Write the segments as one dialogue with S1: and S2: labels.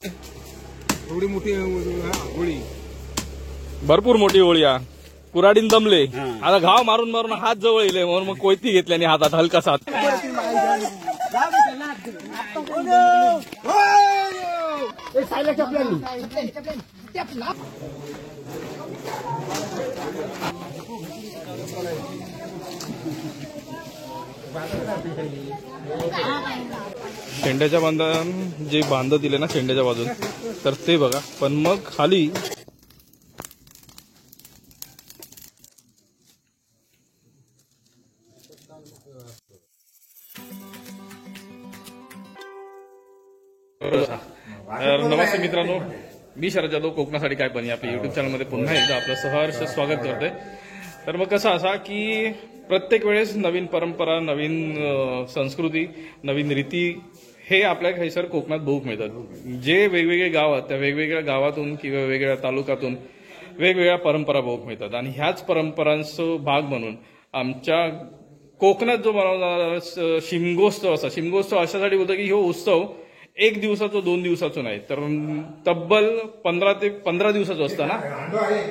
S1: एवढी मोठी होळी,
S2: भरपूर मोठी होळी हा. कुऱ्हाडीन दमले आता घाव मारून मारून हात जवळ येले म्हणून मग कोयती घेतल्याने हातात हलकासा हात. शेंड्याच्या बांधण जे बांध दिले ना शेंड्याच्या बाजून, तर ते बघा. पण मग खाली तर नमस्ते मित्रांनो, मी शरद जाधव, कोकणासाठी काय पण आपल्या युट्यूब चॅनलमध्ये पुन्हा एकदा आपलं सहर्ष स्वागत करते. तर मग कसं असा की प्रत्येक वेळेस नवीन परंपरा, नवीन संस्कृती, नवीन रीती हे आपल्या खैसर कोकणात बघूक मिळतात. जे वेगवेगळे गाव आहेत त्या वेगवेगळ्या गावातून किंवा वेगवेगळ्या तालुक्यातून वेगवेगळ्या परंपरा बघूक मिळतात. आणि ह्याच परंपरांचा भाग म्हणून आमच्या कोकणात जो बनवणारा शिमगोत्सव असा, शिमगोत्सव अशासाठी होता की हो उत्सव 1 दिवसाचो 2 दिवसाचो नाही, तर तब्बल 15 ते 15 दिवसाचो असता ना,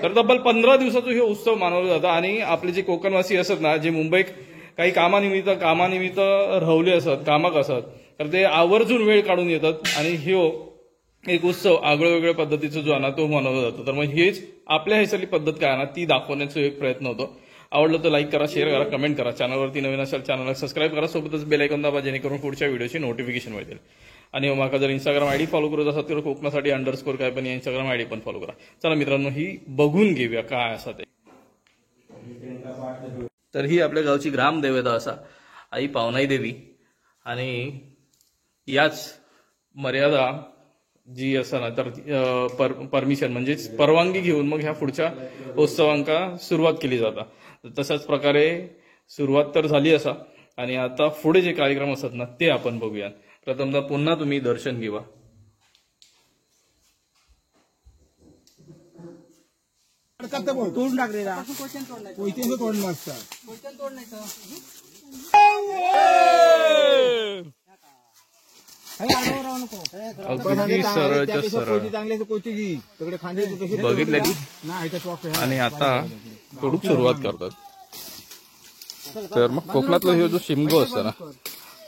S2: तर तब्बल 15 दिवसाचो हे उत्सव मानवला जाता. आणि आपले जे कोकणवासी असत ना, जे मुंबईत काही कामानिमित्त राहले असत, कामाक असत, तर ते आवर्जून वेळ काढून येतात आणि ह्यो एक उत्सव आगळ्या पद्धतीचा जो आहे ना तो मनवला जातो. तर मग हेच आपल्या ह्याच्यातली पद्धत काय आहे ना ती दाखवण्याचा एक प्रयत्न होतो. आवडलं तर लाईक करा, शेअर करा, कमेंट करा. चॅनलवरती नवीन असेल चॅनलला सबस्क्राईब करा, सोबतच बेल आयकॉन दाबा जेणेकरून पुढच्या व्हिडिओची नोटिफिकेशन मिळतील. आणि माका जर इंस्टाग्राम आयडी फॉलो करत असाल तर कोकणासाठी _ काय पण या इंस्टाग्राम आयडी पण फॉलो करा. चला मित्रांनो, ही बघून घेऊया काय असा ते. तर ही आपल्या गावची ग्रामदेवता असा आई पावनाई देवी. आणि याच मर्यादा जी असा ना तर परमिशन म्हणजेच परवानगी घेऊन मग ह्या पुढच्या उत्सवांका सुरुवात केली जाता. तशाच प्रकारे सुरुवात तर झाली असा आणि आता पुढे जे कार्यक्रम असतात ना ते आपण बघूया. प्रथमतः पुन्हा तुम्ही दर्शन घेवा.
S1: तोडून टाकलेला तोडलं असतं.
S2: बघितलेली आणि आता तोडूक सुरुवात करतात. तर मग कोकणातला हे जो शिमगो असतो ना,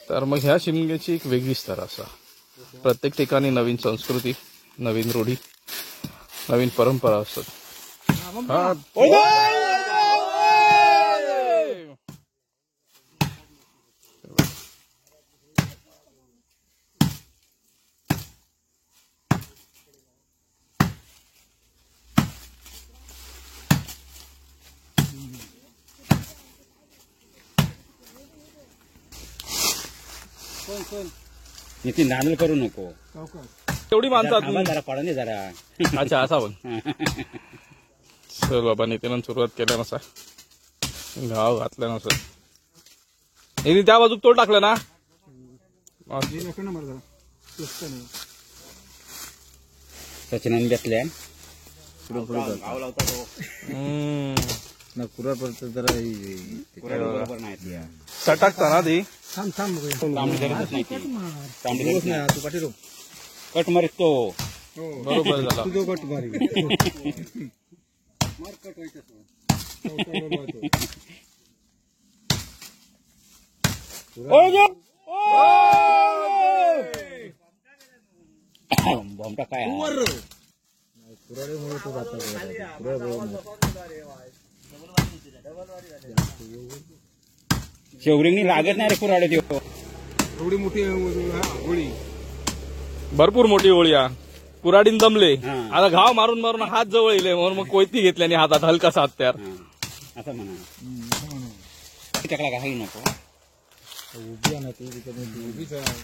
S2: तर मग ह्या शिमग्याची एक वेगळीच तर असा. प्रत्येक ठिकाणी नवीन संस्कृती, नवीन रूढी, नवीन परंपरा असतात.
S3: नितीन नांदल करू नको,
S2: तेवढी माणसात
S3: जरा पडा नाही जरा.
S2: अच्छा असा बोल. चल बाबा, नितीन सुरुवात केल्या नसा, घाव घातल्या नसा. त्या बाजूक तोड टाकलं ना.
S3: सचिनाने घेतल्या बरोबर नाही
S2: सटाकता ना ती.
S3: कट मारित तो
S2: बरोबर झाला.
S3: बॉम्बटा काय शेवरिंगनी लागत नाही रे कुराडे.
S1: एवढी मोठी होळी,
S2: भरपूर मोठी होळी हा. कुऱ्हाडीन दमले आता घाव मारून मारून हात जवळ येले म्हणून मग कोयती घेतल्याने हातात हलकासा हात तयार.
S3: असं म्हणा टाकला काही नको.
S1: उभी आहे ना ती, उभीच आहे.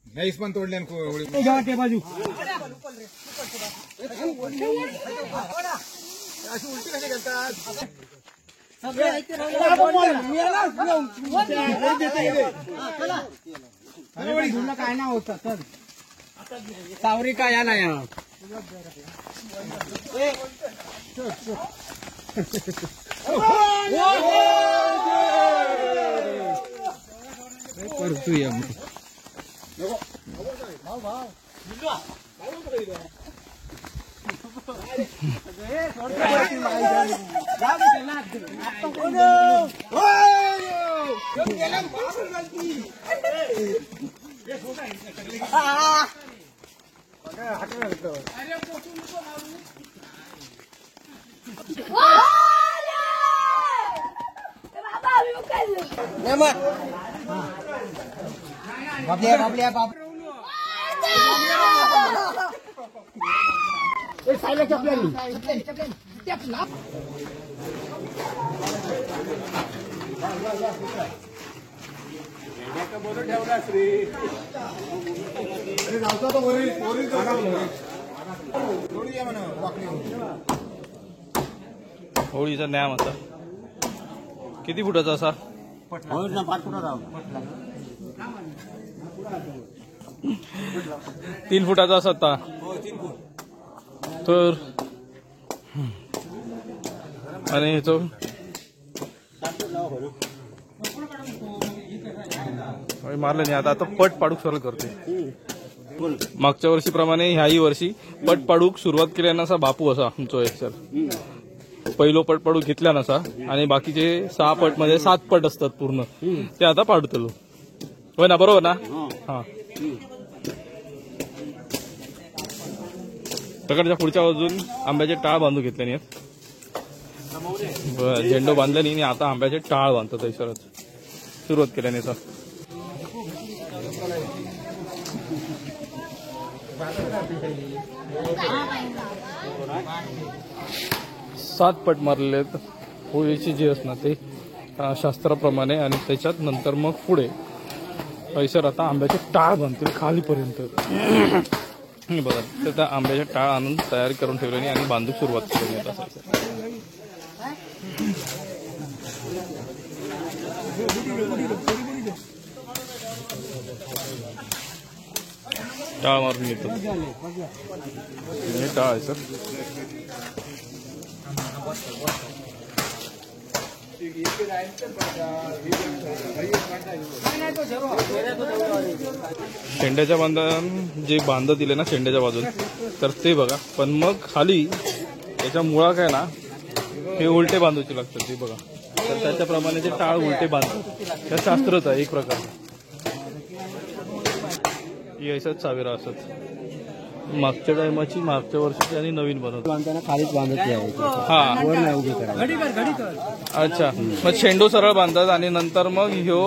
S1: नाहीच पण तोडल्या बाजू अशी उलटी कशी करतात. काय ना होत सावरी काय या नाही. परतूया मग.
S2: होळीचा न्याम असा किती फुटाचा असा? 3 फुटाचा असा आता. तर आणि ह्याचं मारलं नाही आता पट पाडूक सुरुवात करते. मागच्या वर्षीप्रमाणे ह्याही वर्षी पट पाडूक सुरुवात केल्यानं असा बापू असा आमचो एक सर पहिलो पट पाडूक घेतल्या नसा आणि बाकीचे 6 पट मध्ये 7 पट असतात पूर्ण ते आता पाडतलो. होय ना, बरोबर ना? हा. प्रकारच्या पुढच्या बाजून आंब्याचे टाळ बांधून घेतले नाही, झेंडो बांधले नाही, आता आंब्याचे टाळ बांधतात सरच सुरुवात केल्याने सर. सात पट मारले होळीची जी असणार ते शास्त्राप्रमाणे आणि त्याच्यात नंतर मग पुढे पैसर आता आंब्याचे टाळ बांधतील खालीपर्यंत. बघा तर त्या आंब्याचे टाळ आणून तयारी करून ठेवल्याने आणि बांधूक सुरुवात केली आता. टाळ मारून घेतो हे टाळ आहे सर. शेंड्याच्या बांधण जे बांधत दिले ना शेंड्याच्या बाजून तर ते बघा, पण मग खाली त्याच्या मुळा काय ना हे उलटे बांधूचे लागतात ते बघा. तर त्याच्याप्रमाणे ते टाळ उलटे बांधतात. त्या शास्त्रच आहे एक प्रकार. यायचाच चावेरा असत मागच्या टायमाची, मागच्या वर्षीची आणि नवीन बनवतो
S3: खालीच बांधत
S2: हा. अच्छा, मग शेंडू सरळ बांधतात आणि नंतर मग ह्यो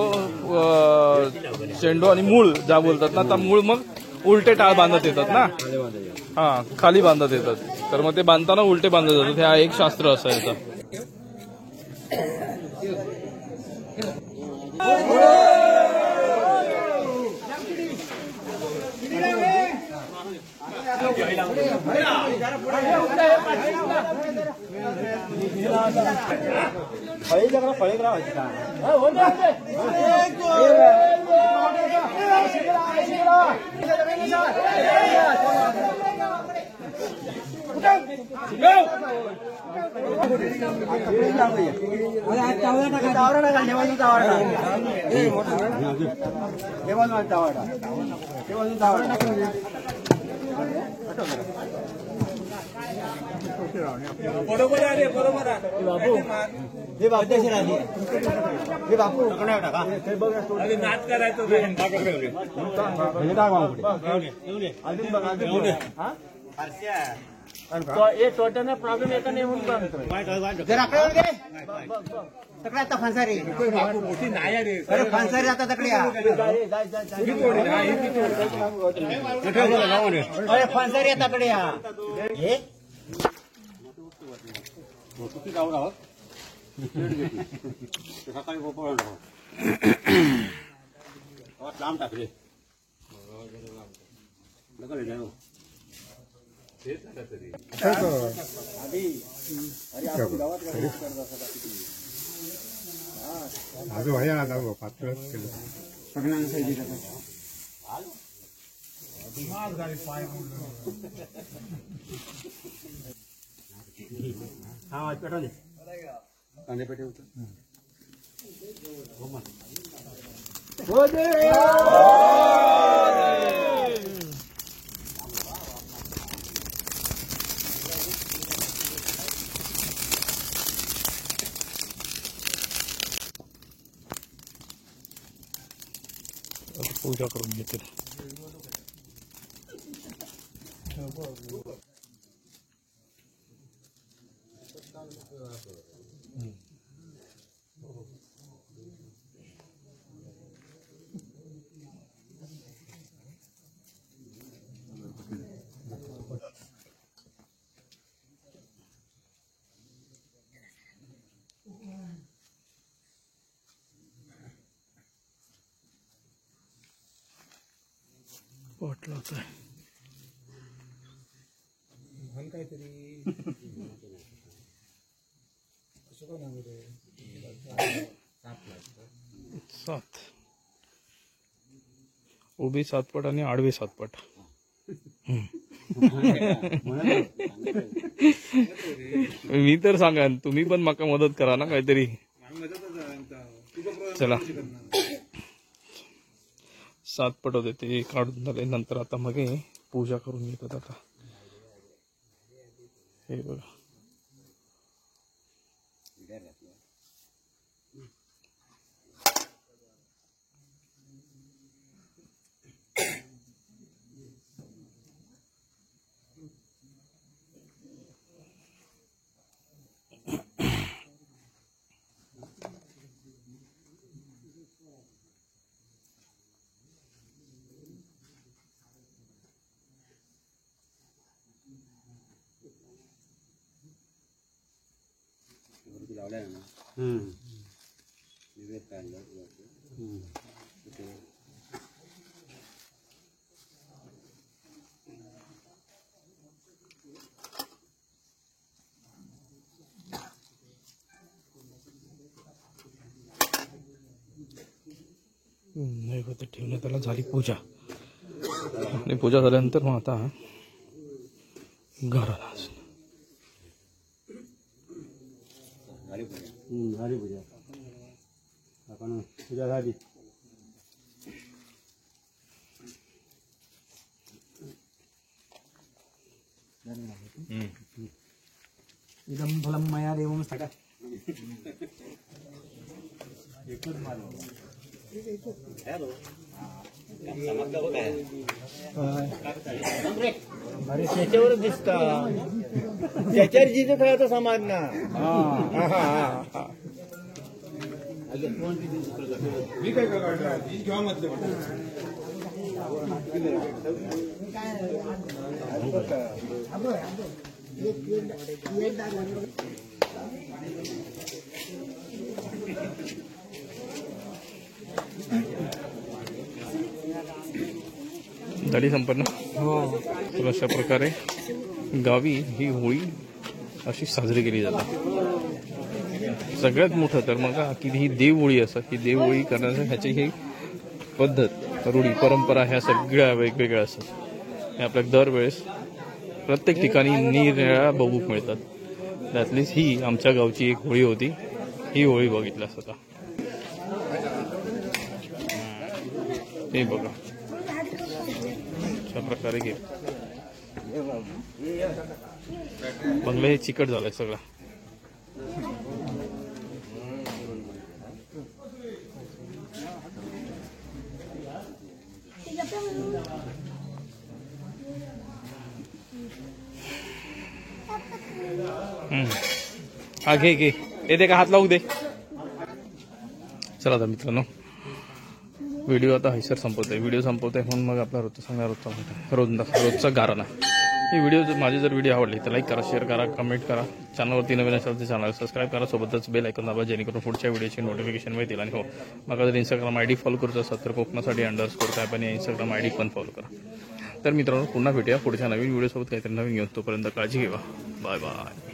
S2: शेंडू आणि मूळ ज्या बोलतात ना त्या मूळ मग उलटे टाळ बांधत येतात ना. हा, खाली बांधत येतात. तर मग ते बांधताना उलटे बांधत जातात. हा एक शास्त्र असं याचं.
S1: बरोबर आहे बरोबर आहे बापू. हे बापू हे बापू नाच करायचं तोट्याने प्रॉब्लेम येता नाही म्हणून तकडे आता फणसारी मोठी नाही अरे फणसारी आता तकडे अरे फणसारी आता तकडे हे सकाळी लांब टाकले
S4: आजू आहे ना जाऊ पातळच केलं
S3: हा पेटवले कांदे पेटे होत
S2: पूजा करून घेतील. पोट लावत आहे. सात उभी 7 पट आणि आडवी 7 पट. मी तर सांगा तुम्ही पण माका मदत करा ना काहीतरी. चला 7 पट होते ते काढून झाले. नंतर आता मग पूजा करून घेतात. आता हे बघा नैवेद्य ठेवण्यात आला. झाली पूजा आणि पूजा झाल्यानंतर मग आता घराला
S3: झाली पूजा. आपण पूजा झाली. इदं फलं मया देवं सदा.
S1: अरे त्याच्यावरच दिसता. त्याच्यावर जिथे खेळायचा समाज ना. मी काय घेवा म्हटलं
S2: झाली संपन्न. तर अशा प्रकारे गावी ही होळी अशी साजरी केली जाते. सगळ्यात मोठं तर मग की ही देवहोळी असं, ही देवहोळी करण्याचं ह्याची ही पद्धत, रूढी, परंपरा ह्या सगळ्या वेगवेगळ्या असतात. हे आपल्याला दरवेळेस प्रत्येक ठिकाणी निरनिराळ्या बघूक मिळतात. त्यातलीच ही आमच्या गावची एक होळी होती. ही होळी बघितल्यास आता हे बघा अशा प्रकारे घे बंगला हे चिकट झालंय सगळं. हा घे घे येते का हात लावू दे. चला आता मित्रांनो व्हिडिओ आता हैसर संपवतोय. व्हिडिओ संपवतोय म्हणून मग आपला रोजचा सांगणार रोजचा गाराणा. ही व्हिडिओ माझी जर व्हिडिओ आवडली तर लाईक करा, शेअर करा, कमेंट करा. चॅनलवरती नवीन असेल तर चॅनल सबस्क्राईब करा. सोबतच बेल आयकॉन दाबा जेणेकरून पुढच्या व्हिडिओची नोटिफिकेशन मिळतील. आणि हो मग जर इंस्टाग्राम ID फॉलो करत असाल तर कोकणासाठी _ काय पण इंस्टाग्राम ID पण फॉलो करा. तर मित्रांनो पुन्हा भेटूया पुढच्या नवीन व्हिडिओसोबत काहीतरी नवीन घेऊन. तोपर्यंत काळजी घ्या. Bye bye.